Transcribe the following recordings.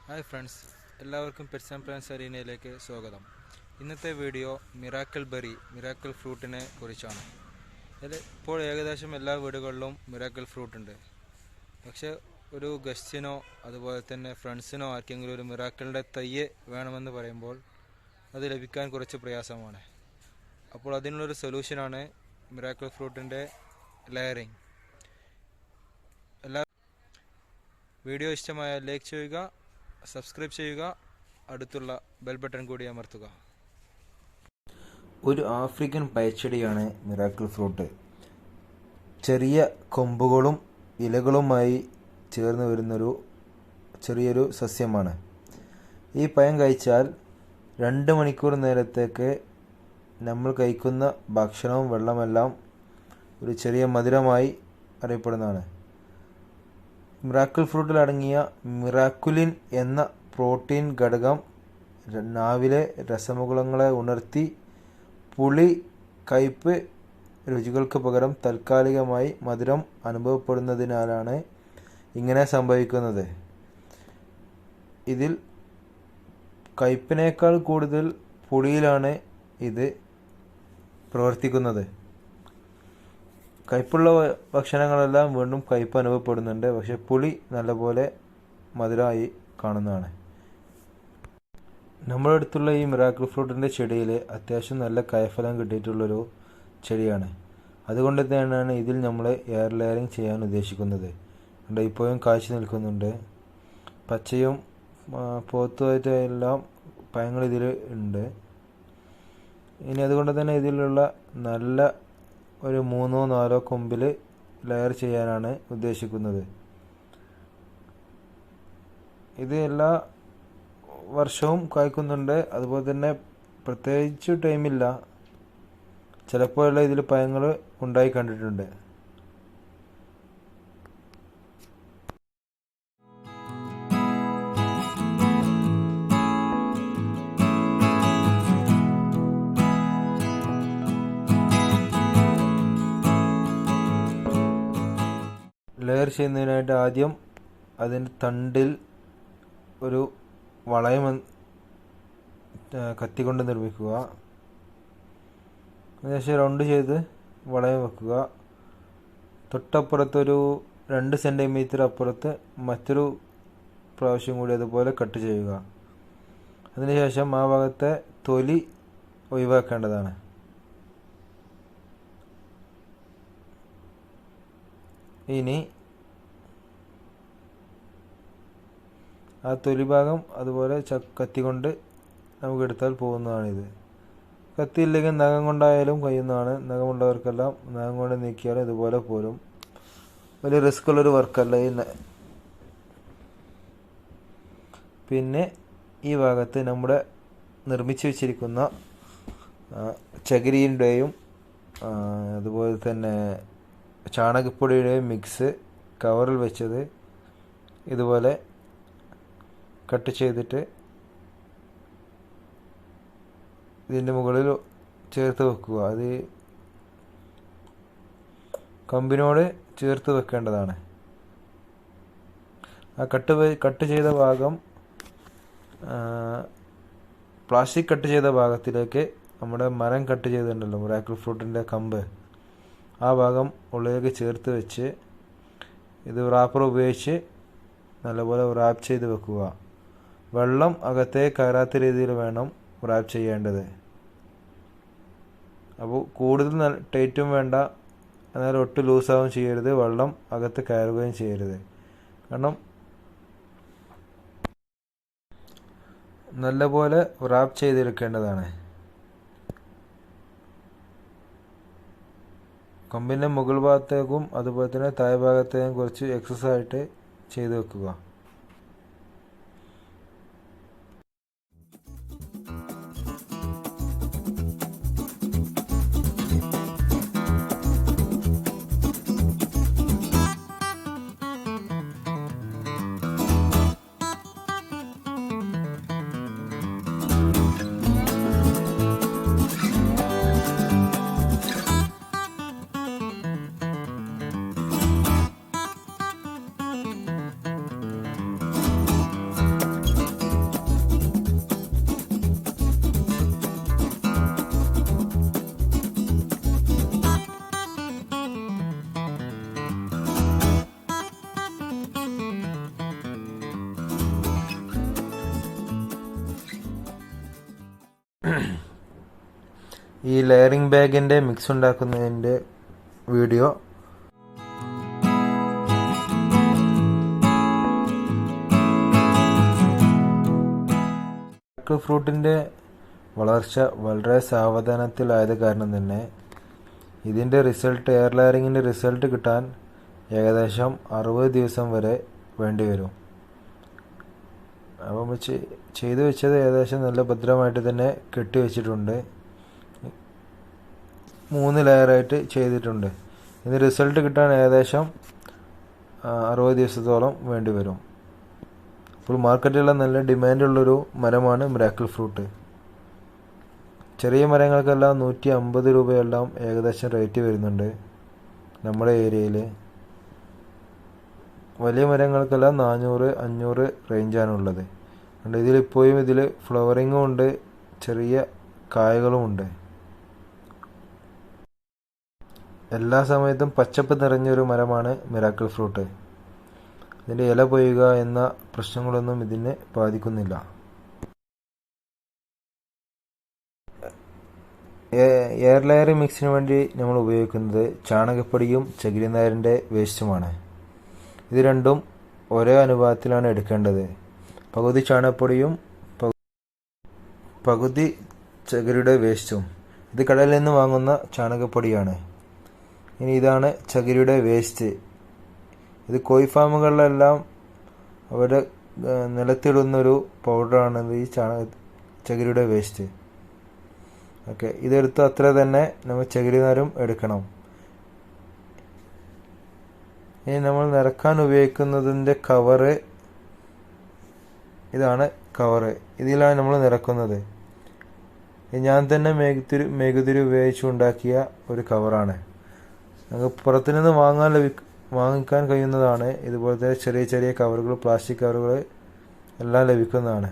Hi friends, എല്ലാവർക്കും pets and plants അരീനയിലേക്ക് സ്വാഗതം. ഇന്നത്തെ വീഡിയോ മിറാക്കിൾ ഫ്രൂട്ടിനെ കുറിച്ചാണ്. ഇപ്പോൾ ഏകദേശം എല്ലാ വീടുകളിലും മിറാക്കിൾ ഫ്രൂട്ട് ഉണ്ട്. പക്ഷേ ഒരു ഗസ്റ്റിനോ അതുപോലെ തന്നെ ഫ്രണ്ട്സിനോ ആർക്കെങ്കിലും ഒരു മിറാക്കിളിൻ്റെ തയ്യ് വേണമെന്ന് പറയുമ്പോൾ അത് ലഭിക്കാൻ കുറച്ച് പ്രയാസമാണ്. അപ്പോൾ അതിനുള്ളൊരു സൊല്യൂഷനാണ് മിറാക്കിൾ ഫ്രൂട്ടിൻ്റെ ലെയറിങ്. വീഡിയോ ഇഷ്ടമായാൽ ലൈക്ക് ചെയ്യുക, സബ്സ്ക്രൈബ് ചെയ്യുക, അടുത്തുള്ള ബെൽ ബട്ടൺ കൂടി അമർത്തുക. ഒരു ആഫ്രിക്കൻ പയച്ചെടിയാണ് മിറാക്കിൾ ഫ്രൂട്ട്. ചെറിയ കൊമ്പുകളും ഇലകളുമായി ചേർന്ന് വരുന്നൊരു ചെറിയൊരു സസ്യമാണ്. ഈ പഴം കഴിച്ചാൽ 2 മണിക്കൂർ നേരത്തേക്ക് നമ്മൾ കഴിക്കുന്ന ഭക്ഷണവും വെള്ളമെല്ലാം ഒരു ചെറിയ മധുരമായി അറിയപ്പെടുന്നതാണ്. മിറാക്കിൾ ഫ്രൂട്ടിൽ അടങ്ങിയ മിറാക്കുലിൻ എന്ന പ്രോട്ടീൻ ഘടകം നാവിലെ രസമുകുളങ്ങളെ ഉണർത്തി പുളി, കയ്പ് രുചികൾക്ക് പകരം താൽക്കാലികമായി മധുരം അനുഭവപ്പെടുന്നതിനാലാണ് ഇങ്ങനെ സംഭവിക്കുന്നത്. ഇതിൽ കയ്പിനേക്കാൾ കൂടുതൽ പുളിയിലാണ് ഇത് പ്രവർത്തിക്കുന്നത്. കയ്പുള്ള ഭക്ഷണങ്ങളെല്ലാം വീണ്ടും കയ്പ് അനുഭവപ്പെടുന്നുണ്ട്, പക്ഷെ പുളി നല്ലപോലെ മധുരമായി കാണുന്നതാണ്. നമ്മുടെ അടുത്തുള്ള ഈ മിറാക്കിൾ ഫ്രൂട്ടിൻ്റെ ചെടിയിൽ അത്യാവശ്യം നല്ല കായ്ഫലം കിട്ടിയിട്ടുള്ളൊരു ചെടിയാണ്. അതുകൊണ്ട് തന്നെയാണ് ഇതിൽ നമ്മൾ എയർ ലെയറിങ് ചെയ്യാൻ ഉദ്ദേശിക്കുന്നത്. ഇപ്പോഴും കാഴ്ച നിൽക്കുന്നുണ്ട്. പച്ചയും പോത്തുമായിട്ട് എല്ലാം പഴങ്ങൾ ഇതിൽ ഉണ്ട്. ഇനി അതുകൊണ്ട് തന്നെ ഇതിലുള്ള നല്ല ഒരു 3-4 കൊമ്പിൽ ലെയർ ചെയ്യാനാണ് ഉദ്ദേശിക്കുന്നത്. ഇത് എല്ലാ വർഷവും കായ്ക്കുന്നുണ്ട്. അതുപോലെ തന്നെ പ്രത്യേകിച്ച് ടൈമില്ല, ചിലപ്പോഴെല്ലാം ഇതിൽ പഴങ്ങൾ ഉണ്ടായി കണ്ടിട്ടുണ്ട്. ലെയർ ചെയ്യുന്നതിനായിട്ട് ആദ്യം അതിൻ്റെ തണ്ടിൽ ഒരു വളയം കത്തിക്കൊണ്ട് നിർമ്മിക്കുക. അതിനുശേഷം റൗണ്ട് ചെയ്ത് വളയം വെക്കുക. തൊട്ടപ്പുറത്തൊരു 2 സെൻറ്റിമീറ്റർ അപ്പുറത്ത് മറ്റൊരു പ്രാവശ്യം കൂടി അതുപോലെ കട്ട് ചെയ്യുക. അതിനുശേഷം ആ ഭാഗത്തെ തൊലി ഒഴിവാക്കേണ്ടതാണ്. ഇനി ആ തൊലി ഭാഗം അതുപോലെ കത്തി കൊണ്ട് നമുക്ക് എടുത്താൽ പോകുന്നതാണിത്. കത്തിയില്ലെങ്കിൽ നഖം കൊണ്ടായാലും കഴിയുന്നതാണ്. നഖമുള്ളവർക്കെല്ലാം നഖം കൊണ്ട് നീക്കിയാലും ഇതുപോലെ പോരും. വലിയ റിസ്ക് ഉള്ളൊരു വർക്കല്ല ഈ. പിന്നെ ഈ ഭാഗത്ത് നമ്മുടെ നിർമ്മിച്ച് വെച്ചിരിക്കുന്ന ചകിരിയുടെയും അതുപോലെ തന്നെ ചാണകപ്പൊടിയുടെയും മിക്സ് കവറിൽ വെച്ചത് ഇതുപോലെ കട്ട് ചെയ്തിട്ട് ഇതിൻ്റെ മുകളിൽ ചേർത്ത് വെക്കുക. അത് കമ്പിനോട് ചേർത്ത് വെക്കേണ്ടതാണ്. ആ കട്ട് ചെയ്ത ഭാഗം പ്ലാസ്റ്റിക് കട്ട് ചെയ്ത ഭാഗത്തിലേക്ക് നമ്മുടെ മരം കട്ട് ചെയ്തിട്ടുണ്ടല്ലോ, മിറാക്കിൾ ഫ്രൂട്ടിൻ്റെ കമ്പ്, ആ ഭാഗം ഉള്ളിലേക്ക് ചേർത്ത് വെച്ച് ഇത് റാപ്പർ ഉപയോഗിച്ച് നല്ലപോലെ റാപ്പ് ചെയ്ത് വെക്കുക. വെള്ളം അകത്തേക്ക് കയറാത്ത രീതിയിൽ വേണം റാപ്പ് ചെയ്യേണ്ടത്. അപ്പോൾ കൂടുതൽ ടൈറ്റും വേണ്ട, എന്നാൽ ഒട്ടും ലൂസാവുകയും ചെയ്യരുത്, വെള്ളം അകത്ത് കയറുകയും ചെയ്യരുത്. കാരണം നല്ലപോലെ റാപ്പ് ചെയ്തെടുക്കേണ്ടതാണ്. കമ്പിൻ്റെ മുകൾ ഭാഗത്തേക്കും അതുപോലെ തന്നെ താഴെ ഭാഗത്തേക്കും കുറച്ച് എക്സസ് ആയിട്ട് ചെയ്ത് വെക്കുക. ഈ ലെയറിംഗ് ബാഗിൻ്റെ മിക്സ് ഉണ്ടാക്കുന്നതിൻ്റെ വീഡിയോ മിറാക്കിൾ ഫ്രൂട്ടിൻ്റെ വളർച്ച വളരെ സാവധാനത്തിലായത് കാരണം തന്നെ ഇതിൻ്റെ റിസൾട്ട് എയർ ലെയറിങ്ങിൻ്റെ റിസൾട്ട് കിട്ടാൻ ഏകദേശം 60 ദിവസം വരെ വേണ്ടി വരും. അപ്പം ചെയ്തു വെച്ചത് ഏകദേശം നല്ല ഭദ്രമായിട്ട് തന്നെ കെട്ടിവെച്ചിട്ടുണ്ട്. 3 ലെയറായിട്ട് ചെയ്തിട്ടുണ്ട്. ഇതിന് റിസൾട്ട് കിട്ടാൻ ഏകദേശം 60 ദിവസത്തോളം വേണ്ടി വരും. അപ്പോൾ മാർക്കറ്റിലുള്ള നല്ല ഡിമാൻഡുള്ളൊരു മരമാണ് മിറാക്കിൾ ഫ്രൂട്ട്. ചെറിയ മരങ്ങൾക്കെല്ലാം 150 രൂപയെല്ലാം ഏകദേശം റേറ്റ് വരുന്നുണ്ട് നമ്മുടെ ഏരിയയിൽ. വലിയ മരങ്ങൾക്കെല്ലാം 400-500 റേഞ്ചാണുള്ളത്. അതുകൊണ്ട് ഇതിലിപ്പോഴും ഇതിൽ ഫ്ലവറിങ്ങും ഉണ്ട്, ചെറിയ കായകളുമുണ്ട്. എല്ലാ സമയത്തും പച്ചപ്പ് നിറഞ്ഞൊരു മരമാണ് മിറാക്കിൾ ഫ്രൂട്ട്. ഇതിൻ്റെ ഇല പൊയ്യുക എന്ന പ്രശ്നങ്ങളൊന്നും ഇതിനെ ബാധിക്കുന്നില്ല. എയർ ലെയർ മിക്സിന് വേണ്ടി നമ്മൾ ഉപയോഗിക്കുന്നത് ചാണകപ്പൊടിയും ചകിരിനാരിൻ്റെ വേസ്റ്റുമാണ്. ഇത് രണ്ടും ഒരേ അനുപാതത്തിലാണ് എടുക്കേണ്ടത്. പകുതി ചാണകപ്പൊടിയും പകുതി ചകിരിയുടെ വേസ്റ്റും. ഇത് കടയിൽ നിന്ന് വാങ്ങുന്ന ചാണകപ്പൊടിയാണ്. ഇനി ഇതാണ് ചകിരിയുടെ വേസ്റ്റ്. ഇത് കോഴി ഫാമുകളിലെല്ലാം അവരുടെ നിലത്തിടുന്നൊരു പൗഡറാണ് ഈ ചകിരിയുടെ വേസ്റ്റ്. ഓക്കെ, ഇതെടുത്ത് അത്ര തന്നെ നമ്മൾ ചകിരിനാരും എടുക്കണം. ഇനി നമ്മൾ നിറക്കാൻ ഉപയോഗിക്കുന്നതിൻ്റെ കവറ് ഇതാണ്. കവറ് ഇതിലാണ് നമ്മൾ നിറക്കുന്നത്. ഞാൻ തന്നെ മെഴുകുതിരി ഉപയോഗിച്ച് ഉണ്ടാക്കിയ ഒരു കവറാണ്. നമുക്ക് പുറത്തുനിന്ന് വാങ്ങിക്കാൻ കഴിയുന്നതാണ്. ഇതുപോലത്തെ ചെറിയ ചെറിയ കവറുകൾ, പ്ലാസ്റ്റിക് കവറുകൾ എല്ലാം ലഭിക്കുന്നതാണ്.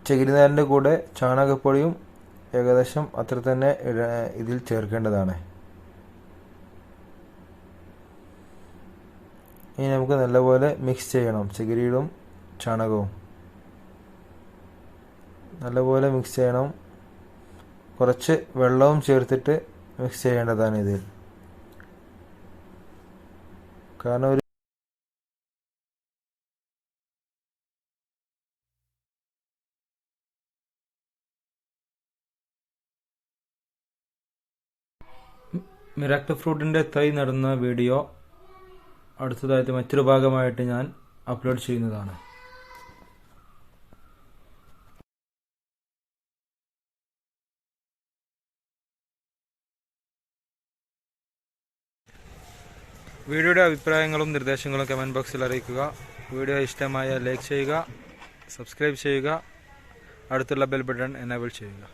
ചകിരിനാരിൻ്റെ കൂടെ ചാണകപ്പൊടിയും ഏകദേശം അത്ര തന്നെ ഇതിൽ ചേർക്കേണ്ടതാണ്. ഇനി നമുക്ക് നല്ലപോലെ മിക്സ് ചെയ്യണം. ചകിരിയും ചാണകവും നല്ലപോലെ മിക്സ് ചെയ്യണം. കുറച്ച് വെള്ളവും ചേർത്തിട്ട് മിക്സ് ചെയ്യേണ്ടതാണ് ഇതിൽ. കാരണം മിറാക്കിൾ ഫ്രൂട്ടിൻ്റെ തൈ നടുന്ന വീഡിയോ അടുത്തതായിട്ട് മറ്റൊരു ഭാഗമായിട്ട് ഞാൻ അപ്ലോഡ് ചെയ്യുന്നതാണ്. വീഡിയോയുടെ അഭിപ്രായങ്ങളും നിർദ്ദേശങ്ങളും കമൻറ്റ് ബോക്സിൽ അറിയിക്കുക. വീഡിയോ ഇഷ്ടമായ ലൈക്ക് ചെയ്യുക, സബ്സ്ക്രൈബ് ചെയ്യുക, അടുത്തുള്ള ബെൽ ബട്ടൺ എനേബിൾ ചെയ്യുക.